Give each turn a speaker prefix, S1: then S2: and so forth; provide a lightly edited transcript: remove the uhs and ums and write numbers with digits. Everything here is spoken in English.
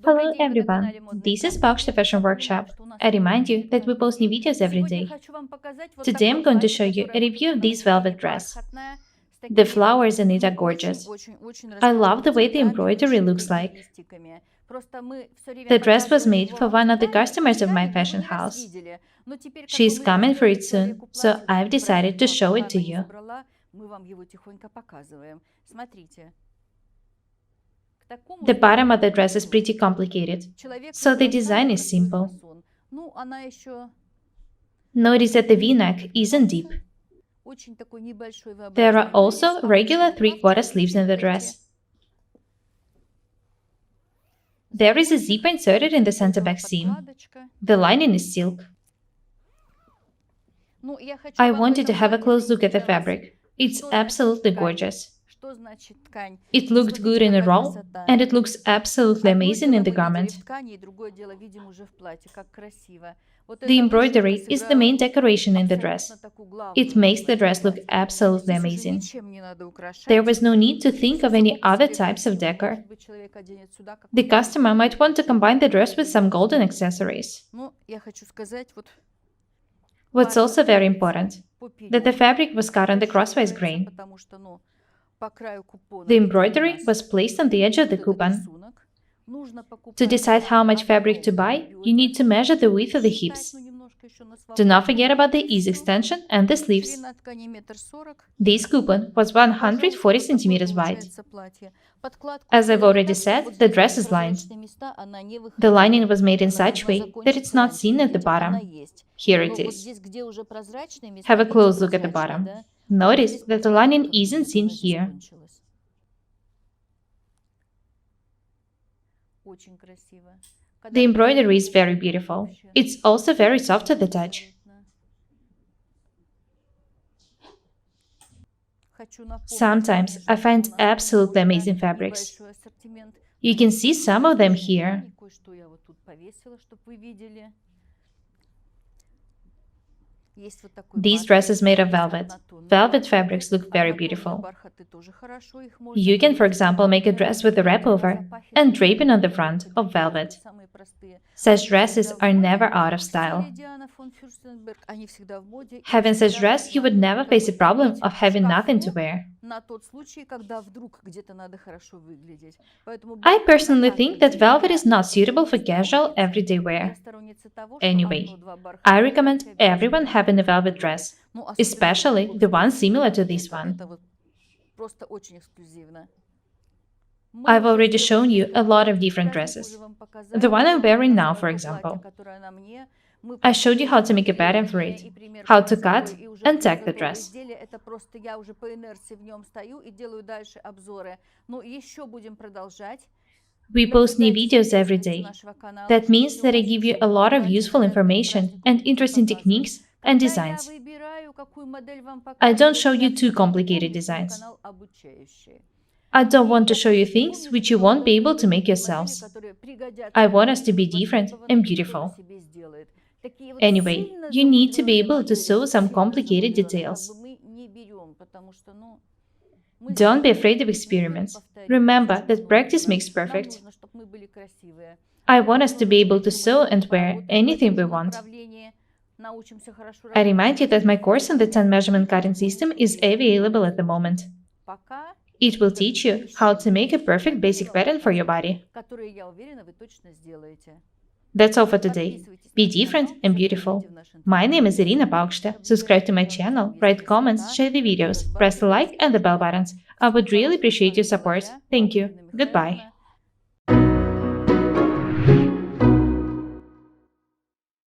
S1: Hello everyone, this is Paukshte Fashion Workshop. I remind you that we post new videos every day. Today I'm going to show you a review of this velvet dress. The flowers in it are gorgeous. I love the way the embroidery looks like. The dress was made for one of the customers of my fashion house. She is coming for it soon, so I've decided to show it to you. The bottom of the dress is pretty complicated, so the design is simple. Notice that the V-neck isn't deep. There are also regular three-quarter sleeves in the dress. There is a zipper inserted in the center back seam. The lining is silk. I wanted to have a close look at the fabric. It's absolutely gorgeous. It looked good in a roll, and it looks absolutely amazing in the garment. The embroidery is the main decoration in the dress. It makes the dress look absolutely amazing. There was no need to think of any other types of decor. The customer might want to combine the dress with some golden accessories. What's also very important, that the fabric was cut on the crosswise grain. The embroidery was placed on the edge of the coupon. To decide how much fabric to buy, you need to measure the width of the hips. Do not forget about the ease extension and the sleeves. This coupon was 140 centimeters wide. As I've already said, the dress is lined. The lining was made in such a way that it's not seen at the bottom. Here it is. Have a close look at the bottom. Notice that the lining isn't seen here. The embroidery is very beautiful. It's also very soft to the touch. Sometimes I find absolutely amazing fabrics. You can see some of them here. These dresses made of velvet. Velvet fabrics look very beautiful. You can, for example, make a dress with a wrap over and draping on the front of velvet. Such dresses are never out of style. Having such dress, you would never face a problem of having nothing to wear. I personally think that velvet is not suitable for casual, everyday wear. Anyway, I recommend everyone having a velvet dress, especially the one similar to this one. I've already shown you a lot of different dresses. The one I'm wearing now, for example. I showed you how to make a pattern for it, how to cut and tack the dress. We post new videos every day. That means that I give you a lot of useful information and interesting techniques and designs. I don't show you too complicated designs. I don't want to show you things which you won't be able to make yourselves. I want us to be different and beautiful. Anyway, you need to be able to sew some complicated details. Don't be afraid of experiments. Remember that practice makes perfect. I want us to be able to sew and wear anything we want. I remind you that my course on the 10 measurement cutting system is available at the moment. It will teach you how to make a perfect basic pattern for your body. That's all for today. Be different and beautiful. My name is Irina Paukshte. Subscribe to my channel, write comments, share the videos, press the like and the bell buttons. I would really appreciate your support. Thank you. Goodbye.